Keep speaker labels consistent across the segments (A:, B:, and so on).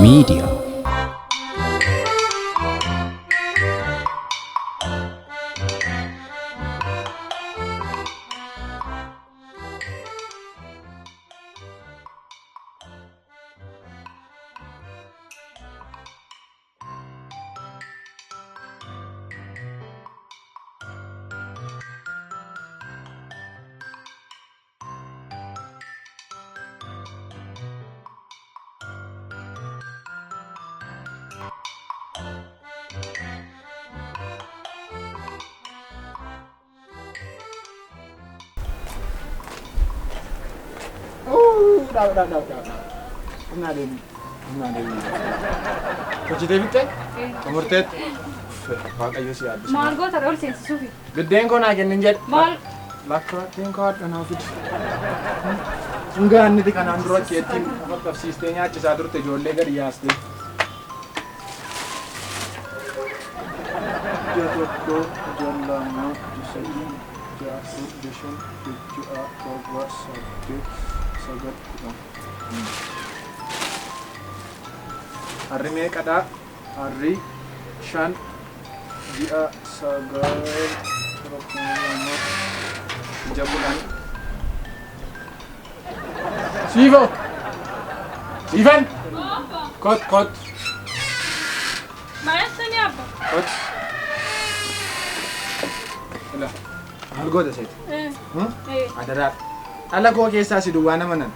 A: Media.
B: Udah. Kenalin. Hojjetee bitte? Murteet. Waaqayyo si yaaddu.
C: Maal goota ol seensisuufi?
B: Biddeen koo naa kennin jedhe.
C: Maal?
B: Lakkaatteen koo addanaa fide. Sungaanniti kanaan dura keettiin qabsiistee nyaachisaa turte ijoollee gadi yaastee. Ija tokko, ija lama, ija sadii, ija afur, ija shan, ija ja'a, torba, saddeet, sagal, kudhan. Harri meeqadha? Harri shan, ji'a, sagal, torba, lama, ija kudhan. Siifoo! Siifan! Kot!
C: Maayestani abba?
B: Kot! Ila, maal goota seeti? Adaraa. Ala koo keessaa si duwwaa nama nan.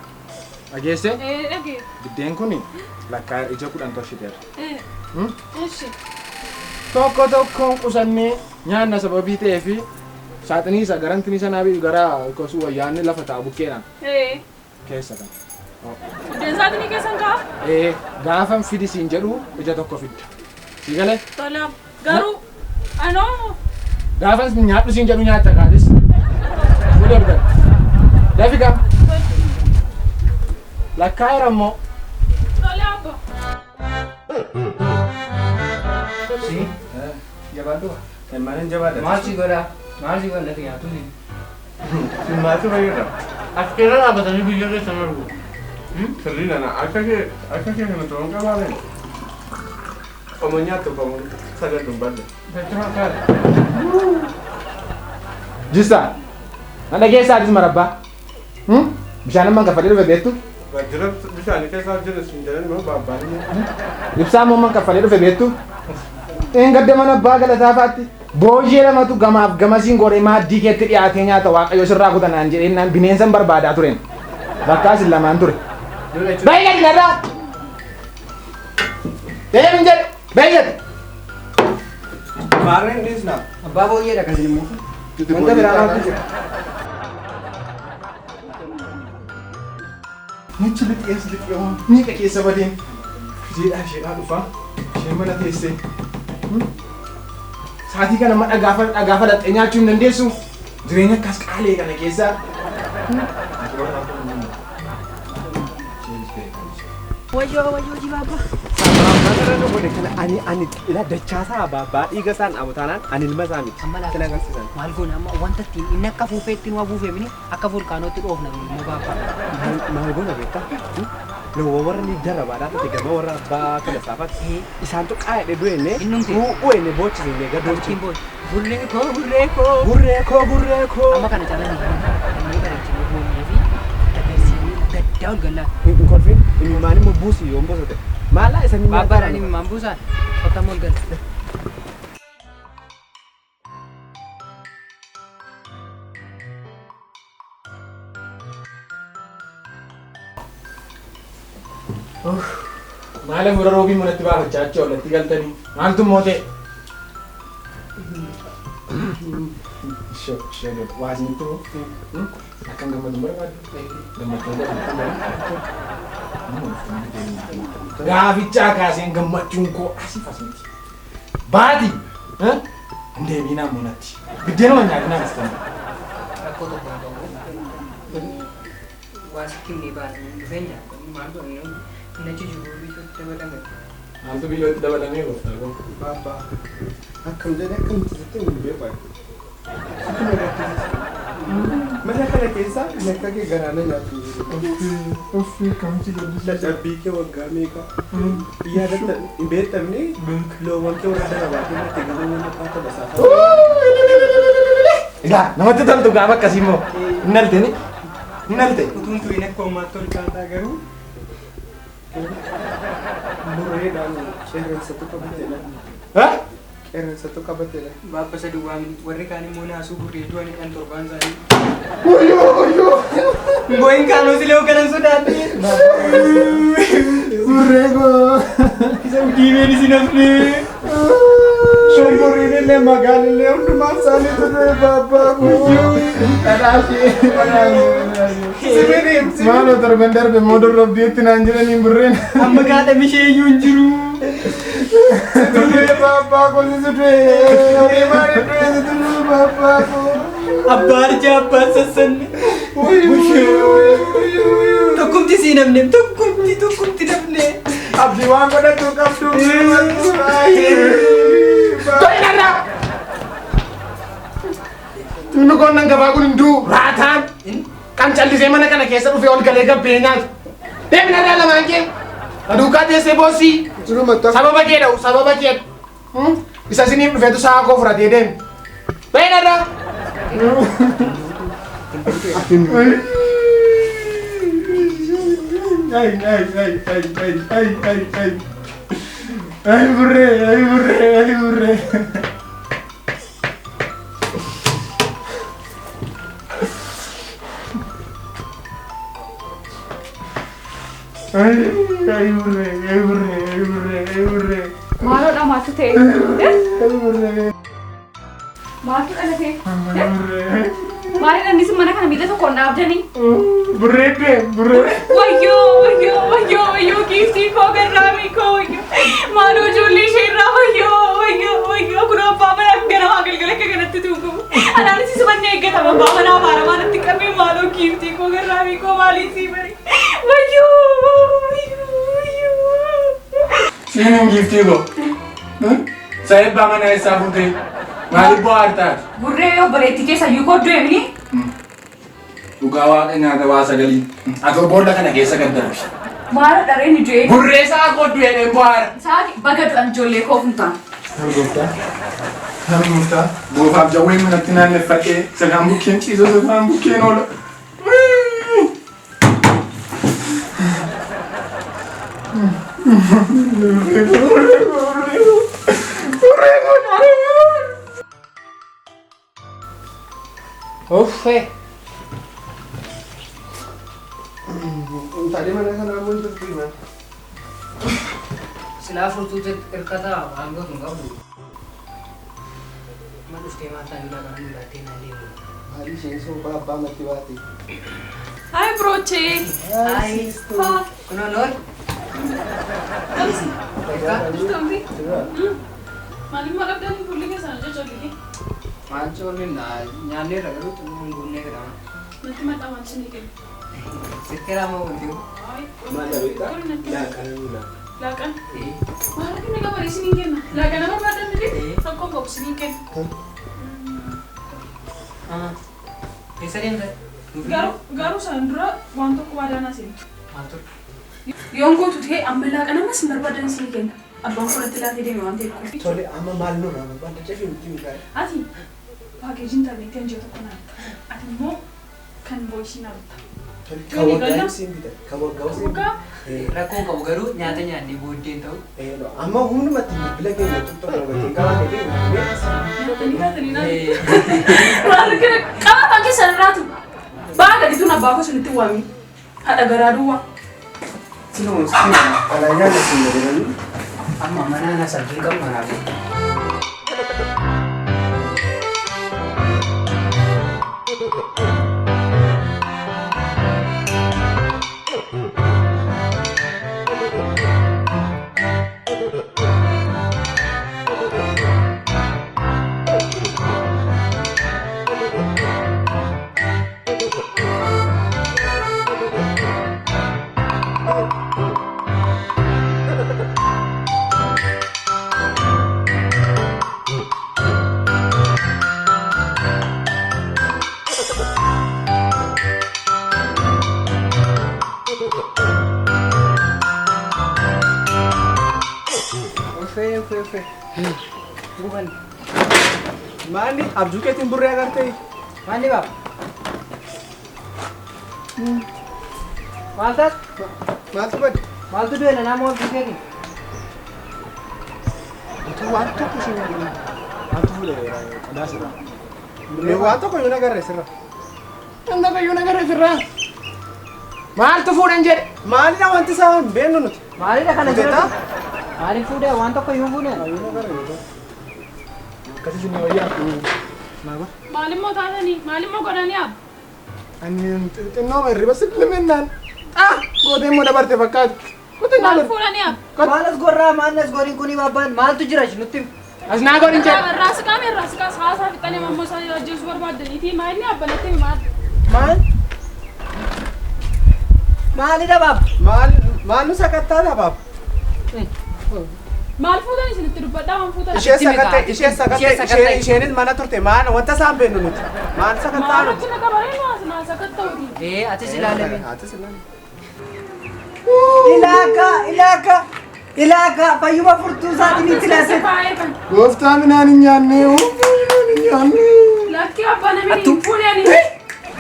B: Dhageesse?
C: Dhagee.
B: Biddeen kun lakkaa ija 10 torshiteera.
C: Eshi.
B: Tokkoon qusannee nyaanna sababii ta'ee fi saaxinii isa garantiin isa naabii gara kosuu wayyaanni lafa ta'a bukkeedhaan keessa kan.
C: Deesaatini keessan kaa?
B: Gaafan fidi siin jedhu ija tokko fidda. Si galee?
C: Tolaam. Garuu anoo.
B: Gaafan nyaadhu siin jedhu nyaatta kaanis. Fuudhee argata. Lafi gam. Lakkaa jirammoo.
C: Tolaam.
D: Si?
B: Jabaadhu. Elmaan jabaadha.
D: Maal si godha? Maal si godha nyaatu si?
B: Maatu fayyada.
D: As keessa dhaabbatanii biyya keessa margu.
B: Sirrii nana akka kee kana to'an qabaalen. Qomo nyaattu qomo sagal dumballe.
D: Dachuma kaadha.
B: Jista. Na dhageessaatis marabbaa. Bishaan amman kaffalee dhufe beektu?
E: Wajjira bishaan keessa jiru siin jedhan immoo baabbaanii.
B: Ibsaan amman kaffalee dhufe beektu? Gadda mana abbaa galataa faatti. Booyyee lamatu gamaaf gamasiin godhee maaddii keetti dhiyaatee nyaata waaqayyo sirraa kutanaan jedheenaan bineensan barbaadaa turen. Bakkaas lamaan ture. Baay'ee gadi narraa! Deemin jedhe! Baay'ee!
D: Maarreen dhiisna. Abbaa booyyeedha kan immoo. Wanta biraa maaltu jira?
B: Nichi liqee miiqa keessa badeen isheedhaa dhufaa ishee mana teessee saatii kana amma dhagaa falaxxee nyaachuu hin dandeessu jireenya akkas qaalee kana keessaa
C: Wayyoo jibaabba.
D: Sababaanarra godhe kana ani ila dachaasaa baabaa dhiiga isaan abutaanaan ani ilma isaa miti. Kila agarsiisan.
F: Maal goone amma wanta ittiin inni akka fuufee ittiin waa buufeemini akka volkaanootti dhoofna immoo baabaa.
D: Maal goona beektaa? Lowwa warra ni darabaadhaa ta'e gama warra abbaa kana saafatti isaantu qaayedhe du'enne u'enne boochisiine gaddoontiin
F: Boy. Burree koo. Amma kana calanii inni bareechine boonee fi dabarsinii gaddaa ol gallaa.
D: hin kolfin imimmaan immoo buusii yoon bosote maalaa isanii
F: Baabbaadhaan imimmaan buusaan qottamu ol galla.
B: maala mura roobii manatti baafachaa achi oolatti galtanii maaltu moote? Waasni turu akkan gammadu barbaadu gammachuun gaafichaa kaaseen gammachuun koo asif as miti baati deebiinaan munatti biddeenuma nyaatinaan as ta'an
F: Rakkoo tokko hin qabu. Waa sikkimnee baasanii dhufeenya maal godhanii inni achi jiru biyyootti dabalame.
B: maaltu biyyootti dabalamee gooftaa koo
E: Baabbaa akkam jedhee akkamitti sitti hin beeku. Sitti Mana kana keessa nakka kee garaana nyaatu
B: Uffi kamti godhu.
E: dadhabbii kee waggaa meeqa yaadatta hin beektamne loowwan kee warra darabaatee natti galuu nama akka basaafa.
B: Egaa namatti toltu gaafa akkasii immoo hin halteni hin halte.
E: Utuun tu'in akka uumaatti ol kaataa garuu burreedhaan qeerransatu qabateedha. Qeerransatu qabateedha.
F: Baabbasa duwwaa warri kaan immoo naasuu burree du'aniidhaan torbaan isaanii. Boyin kaanoo silee hogganan sodaatee.
B: Burree koo.
F: Isa diimeen isin hafne.
B: Shomboriin illee magaalaa illee hundumaa isaanii turre babbaa koo. Dhadhaashee. Maaloo torban darbe moodon robbiitti naan jedhaniin burreen.
F: Amma gaadhame ishee iyyuu hin jiru.
B: Turre babbaa koo si turre. Horii maaliif turre si turre babbaa koo.
F: Abbaan ija abbaan sassanne. Tokkumti sii namne tokkumti namne.
B: Abdii waan godhatu qabdu. Toinarra. Tunu kon nan gabaa kun hindu raataan. Kan callisee mana kana keessa dhufee ol galee gabbee nyaatu. Deemna irraa lamaan kee. Aduukaa teessee boossii. Sababa kee dha'u sababa kee. Isa isiniif dhufeetu sa'a koo fudhatee deemu. Toinarra. Ay burre. Ay burre.
C: Maalodha maaltu ta'e? Maaltu dhalate? Maaliidha innis mana kana miila tokkoon dhaabdanii?
B: Burree.
C: Wayyoo giiftii koo garraamii koo wayyoo. Maaloo ijoollee ishee irraa wayyoo kun abbaa manaa ganamaa galgala akka kanatti tuuqamu. Anaanis isa manni eeggatama abbaa manaa maaramaa natti qabee maaloo giiftii koo garraamii koo maaliin sii bari? Wayyoo.
B: Sinin giftii koo. Sa'eet baa mana isaa fuutee maaliif bu'aa taate?
C: Burree yoo bareetti keessa iyyuu kooddoo eemni?
B: Dhugaa waaqa nyaata waa sagalii. Atoo boolla kana keessa gaddarbi.
C: Maala dhareen ijee.
B: Burree sa'a kooddu jedheen bu'aara.
C: Saati baga du'an ijoollee koo funtaan.
B: Hargooftaa. Goofaaf jawwee manatti naanneffadhee sagaan bukkeen ciisoo sagaan bukkeen oola.
F: Uffe.
E: Tadi mana kana muncul gimana?
F: Silaa furtuu hirkataa waan gootu hin qabdu. Ma dhuftee maataa hin dhaqan mul'attee na deemu.
E: Hari seenso babbaa matti baate.
C: Hai broche.
F: Hai. Kunoo loon.
C: Tamsi. Maaliif maal abdaan fuulli keessaan jajjabee?
F: Maal coolli nyaannee irra garuu xumuun guunnee jedhama.
C: Natti maxxaa maal isinii kennu?
F: Sirkeeraa moo wanti
E: Mana beta? Laaqan nuna.
C: Laaqan? Maal kenna qaba isinii kenna? Laaqan nama baadan miti? Tokkoon qabu isinii kenna.
F: Eessa deemte?
C: Garuu isaan dura waan tokko waadaanaa seenu.
F: Maal ture?
C: Yoon gootu ta'e amma laaqan ammas hin barbaadan isinii kenna. Abbaan fudhattee laatee deeme waan ta'eef.
E: Tole amma maal nuna banda cefi miti mikai.
C: Ati paakeejiin tarreetti hanjii tokko naanta. Ati immoo kan boo'isii naanta.
E: Kawaggaa siin bita. Kawaggaa siin bita.
F: Rakkoo qabu garuu nyaata nyaannee booddeen ta'u.
E: Amma hundumatti bilbila keenya tuttuqa qabatee qabaatee deemu.
C: Nyaatanii maal kana qabataan keessan irraatu. Baa gadituun abbaa koo sunitti waami. Haadha garaa duwwaa.
E: Sino kalanya na siin jedhanii.
F: Amma mana na salphii qabu kanaaf. Bukan.
D: Maali abjuu keetiin burree agartee.
F: Mandi bab. Maltat.
D: Maaltu bade?
F: Maltu dua na namo fikiri.
D: Itu waan tokko si waantu fuudhee qodaa sirraa. Waan tokko yoo nagarre sirraa.
B: Anda kayyuu nagarre sirraa. Maaltu fuudhan jedhe?
D: Maalidha wanti isaa beeknu nuti.
F: Mali dah kana
D: Fuudhetaa?
F: jira. Mali fude wan tokko yoo fude.
B: Akkasii sinii wayyaa. Maaba?
C: Maalimmoo taatanii maalimmoo godhanii ab.
B: Ani xinnoo hirriba sillimennaan. Gootee immoo dabarte fakkaatu. Gootee naa
C: Maal
B: godhe.
C: fuudhanii ab.
F: Malas gorra manas gorin kuni baban maltu jira nutti.
B: As naa godhin jedhe.
C: Raasikaa haasaa fixanii mammoo isaa ajjeesuu barbaadaniiti maalini abbanatti maal.
F: Mal. Mali dah bab.
D: Maal nu sakattaadha baab?
C: Maal fuudhan isinitti dubbadhaa waan fuudhan.
D: Ishee sakattee isheenis mana turte maal wanta isaan beeknu nuti. Maal sakattaa nuti?
C: Maalatti naga baree naa sakatta'uuti.
F: Ati silalemi.
D: Ati silaalemi.
F: Ilaka payuma furtu saat ini tilase.
B: Gooftaa midhaan hin nyaanne. Midhaan hin nyaanne.
C: Lakki abbaa namni hin fuudhanii.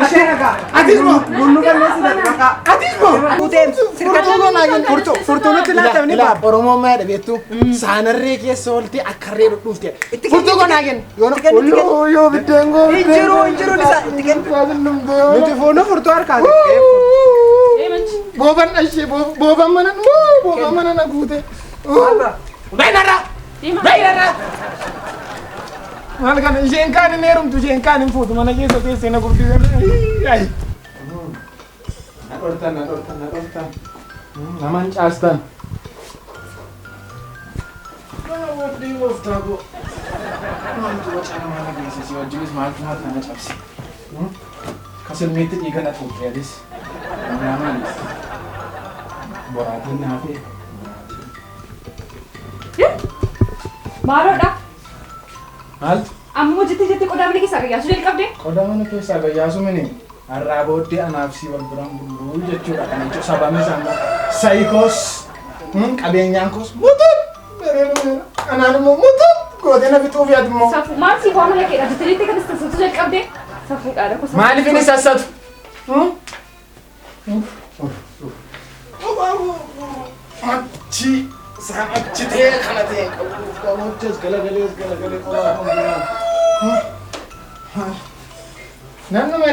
F: Ishee naga.
B: Atis moo?
F: Nunu galmeessi naga.
B: Atis moo?
F: Kutem.
B: Furtuu goonaa jenna.
D: Furtuu nutti laatamni baab.
B: Oromoo maadha beektu? Saanarree keessa ooltee akka harree dhudhuufte. Furtuu goonaa jenna. Yoo biddeen goo biddeen.
F: Injiru nisa.
D: Nuti fuunu furtuu harkaati.
B: Booban dhashee booban mana na guute. Baynarra! Baynarra! Maal kana isheen kaan hin heerumtu isheen kaan hin fuutu mana keessa teessee na guddisee. Na dhortan. Naman caastan. Wadii gooftaa goo. Maaltu waca namaa na geessisi wajjinis maaltu maaltu na cabse. Kasilmeetti dhiiga na tuuqeedis. Namaanis. Boraatiin naafee.
C: Maaloodha.
B: Maaltu?
C: Ammoo jettee qodaa mana keessaa gayyaasuu jalqabde.
B: Qodaa mana keessaa gayyaasu mini har'aa booddee anaaf si wal biraan bulbuluu jechuudha. Kana jechuun sababni isaa saayikoos qabeenyaan koos mutuun anaan immoo mutuun gootee na fixuuf yaadu immoo.
C: Safuu maal si waa mana keedha jettee kan sassatu jalqabde. Safuudhaadha kuusaa.
B: Maaliif inni sassatu? Achi isaan achi ta'ee kana ta'e qabuuf qabuuchas galagalee qoraa hundumaa. Nan dhume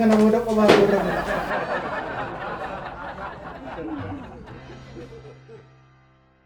B: kana booda qophaa irra